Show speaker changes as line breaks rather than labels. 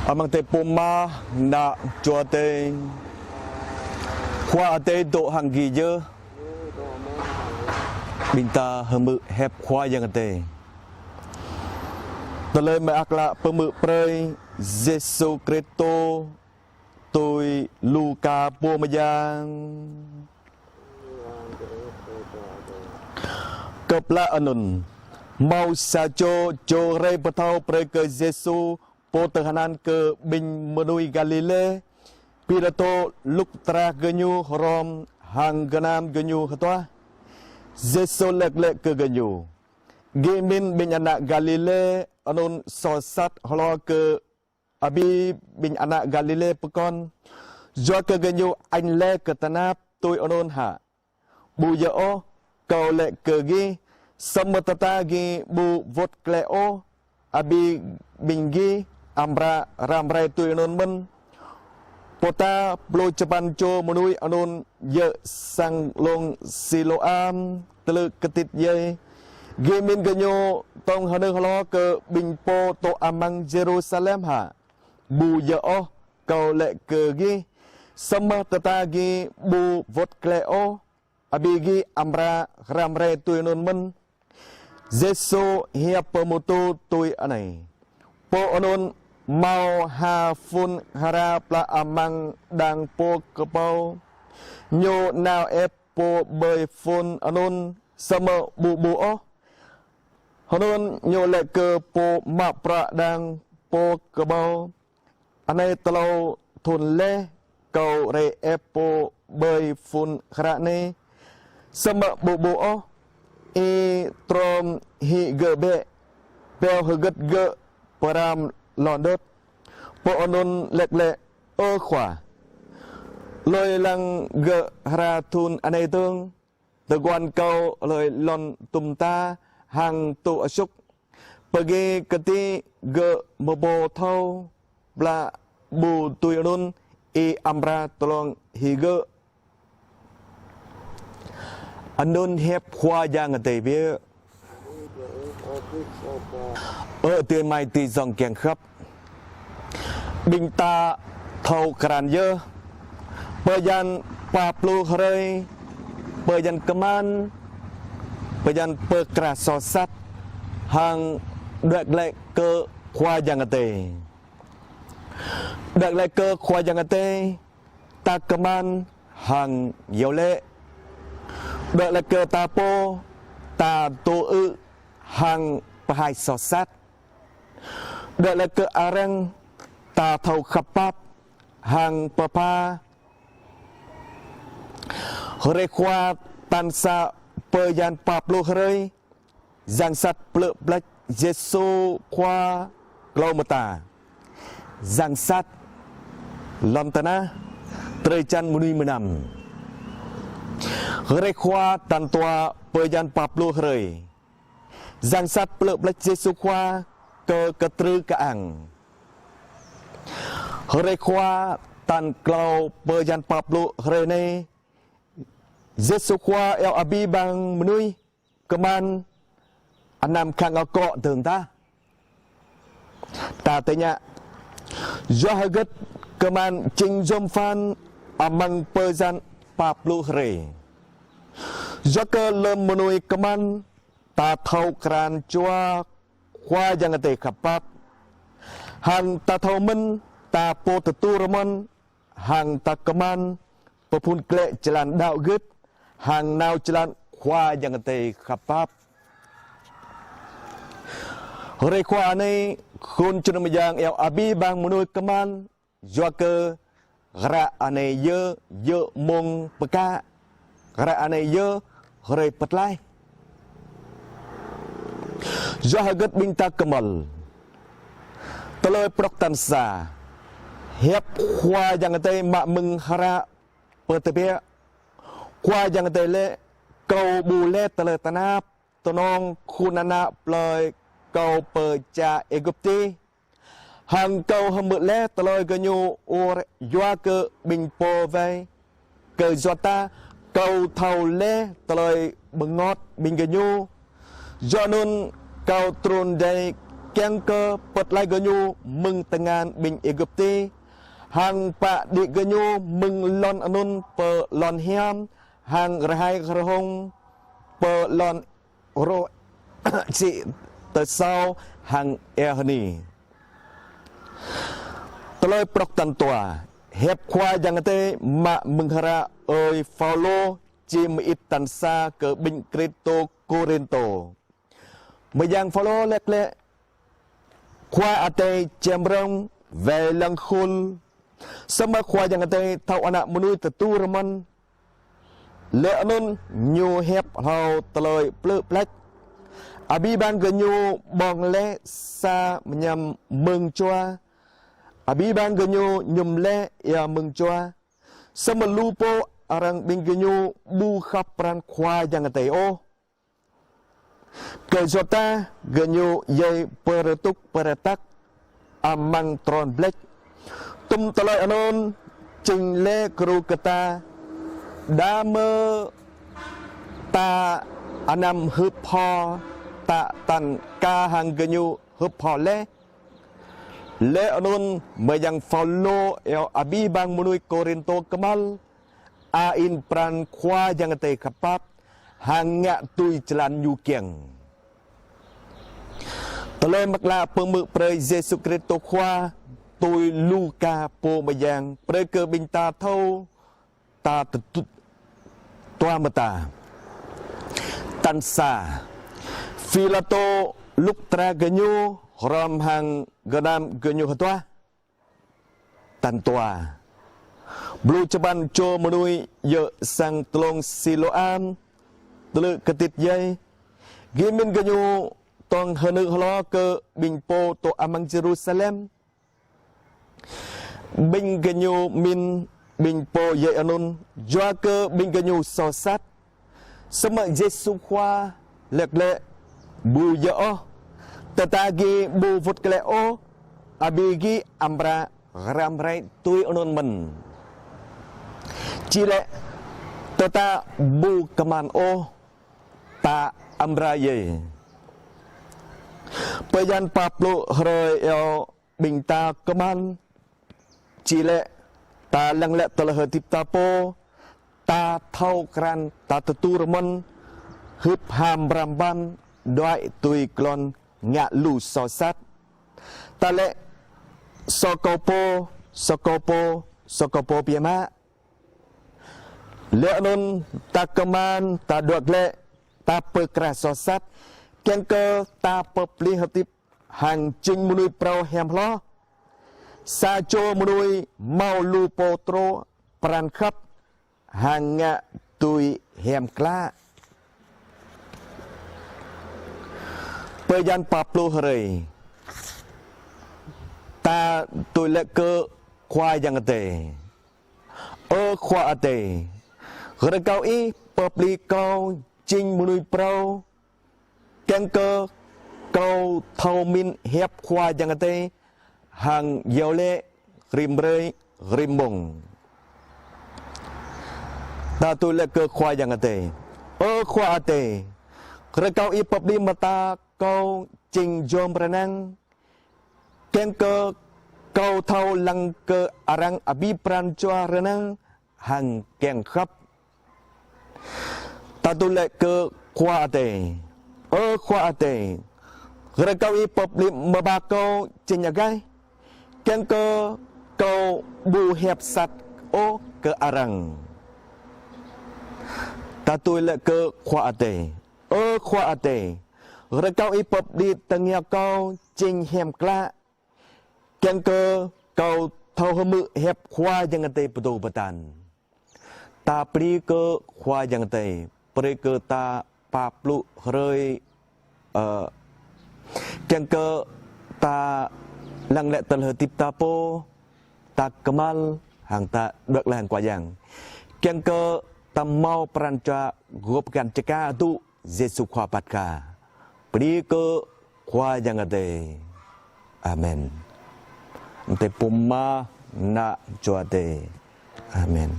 Amang te puma na chua te khoa te độ hàng gì dơ bình ta hâm mự hẹp khoa yang te ta lời mẹ ác lạ bơ mự prơi Giêsu Christo tôi Luca bùa mà giang cập lạ anun mau sa cho rei bờ thao prơi cơ Giêsu po terhanan ke bin menui Galile Pilato luk tra genyu rom hang ganam genyu khatwa Giêsu lek ke genyu gemin bin anak Galile anun sosat holo ke abi bin anak Galile pekon do ke genyu anh le ke tanap tôi anun ha bu yo kau lek ke gi samatata gi bu vot kleo abi bingi amra ramrai tu anon men pota plo cepan cho menui anon ye sang long siloam telu ketit ye gemin genyo tong hane halo ke bing po to amang Jerusalem ha bu ye o kau le ke gi sama tata gi bu vot kleo abigi amra ramrai tu anon men Jesu hiap pemutu tu anai po anon mau ha fun hara pla amang dang po kepau nyo nào ep po bơi fun anon sama bu o anon nyo le ke po ma pra dang po kepau anai telo thun le kau re ep po bơi fun hara ne sama bu o e trom hi gebe pel hget ge param londot po onon lek ơ khỏa lôi lăng gợ hara thun anay tương từ quan câu lời lon tum ta hàng tụ asuk pagi keti gợ mobo thâu bla bu tui onon e amra tolong hi gợ anon hep khoa yang tây bia ở tiền mai tì dòng kèn khắp bình ta thâu kran dơ bờ gian pa plu khơi bờ gian keman bờ gian bờ kra so sat hàng đợt lệ cơ khoa yang tê đợt lệ cơ khoa yang tê ta keman hàng yếu lệ đợt lệ cơ ta po ta tô ư hàng hai so sát đợt là cơ arang ta thâu khắp bắp hàng papa hore khoa tan sa pơ yan paplo hore giang sat plơ blach Giêsu khoa glomata giang sat lontana trời chan munui menam hore khoa tan toa pơ yan paplo hore giang sat plơ blach Giêsu khoa cơ trư cả ang hore khoa tan klau bơ yan Pablo hore ne Giêsu khoa el abi bang menui keman anam khang ako thường ta tanya do haget keman ching jom fan amang bơ yan Pablo hore do cơ lem menui keman ta thâu kran chua khoa yang te kapap hang ta thâu men ta po tu ramon hang ta keman pepun kle jalan dau git hang nau jalan khoa yang te kapap hore khoa này khun chun yang el abi bang menui keman jua ke gra ane ye mong peka gra ane ye hore petlai Jahagat binta kemal teloi proktansa hiap khoa yang tei mak menghara pertebia khoa yang tei le kau bule tele tanap tonong kunana ploi kau perca Egypti hang kau hembut le teloi genyu or yua ke bing po vai ke jota kau thau le teloi bengot bing genyu do nun kau trun day kiang ke petlai ganyu meng tengan bing Egypti hang pak di ganyu meng lon anun pe lon hiam hang rahai kerhong pe lon ro si tersau hang erni teloi prok tan tua hep kwa jang te ma menghara oi Paulo chim it tan sa ke bing Krito Korinto Yang Paulo lek lek kwa ate chemrong về lăng khôn sama kwa jang ate tau anak menui tetu reman le anon nyu hep hau teloi plek plek abi ban ke nyu bong le sa menyam meng chua abi ban ke nyu nyum le ya meng chua sama lupo arang bing ke nyu bu khap pran kwa jang ate o ke jota ke nyu ye peretuk peretak amang tron black tum teloi anon ching le kru kata dame ta anam hup ho ta tan ka hang genyu hup ho le anon mayang Paulo el abi bang menui Korinto kemal a in pran kwa jang te kapap hanga tui celan yu kieng teloi makla pemuk pre Yesus Kristus kwa tôi Luca po mayang pre ke bing ta thâu ta tut toa mata tan sa Philato lúc tra genyu ram hang gadam genyu hatwa tan toa blu chaban cho menui ye sang tlong Siloam telu ketit yai gimin genyu tong hanu hlo ke bing po to amang Jerusalem bing genyu min bing po ye anun jua ke bing genyu so sat sama Yesu kwa lek lek bu ye o tatagi bu vut kle o abigi ambra ram rai tui anun men chile tata bu kaman o ta ambra ye Payan Pablo hre el bing ta kaman chile ta lang le telah tip tapo ta thau kran ta tetu remon hup ham rambam doi tui klon ngak lu so sat ta le sokopo piama le non ta kaman ta dok le ta pekras so sat ken ke ta pepli hatip hang ching munui prau hem lo sa cho munui mau lu potro pran khap hanga tui hem kla Payan Pablo hre ta tui le ke kwa yang te kwa ate hre kau i pepli kau ching munui prau ken ke kau thau min hep kwa yang te hang yole rim rơi rim bông ta tu le ke kwa yang te kwa te kre kau i pop di mata kau ching jom pranang ken ke kau thau lang ke arang abi pran chua renang hang ken khap ta tu le ke kwa te kwa te kre kau i pop di maba kau ching yagai ken ke kau bu hep sat o ke arang ta tu le ke kwa te re kau ipop di tengah kau ching hem kla ken ke kau thau hmu hep kwa jang te patu patan ta pri ke kwa jang te pri ke ta Pablo hre ken ke ta lang lệ tần hờ tip ta po ta kemal hang ta được là hàng quả giang kian cơ ta mau pranca gop kan ceka tu Yesus khwa patka pri cơ khwa giang ate amen te pumma na joate amen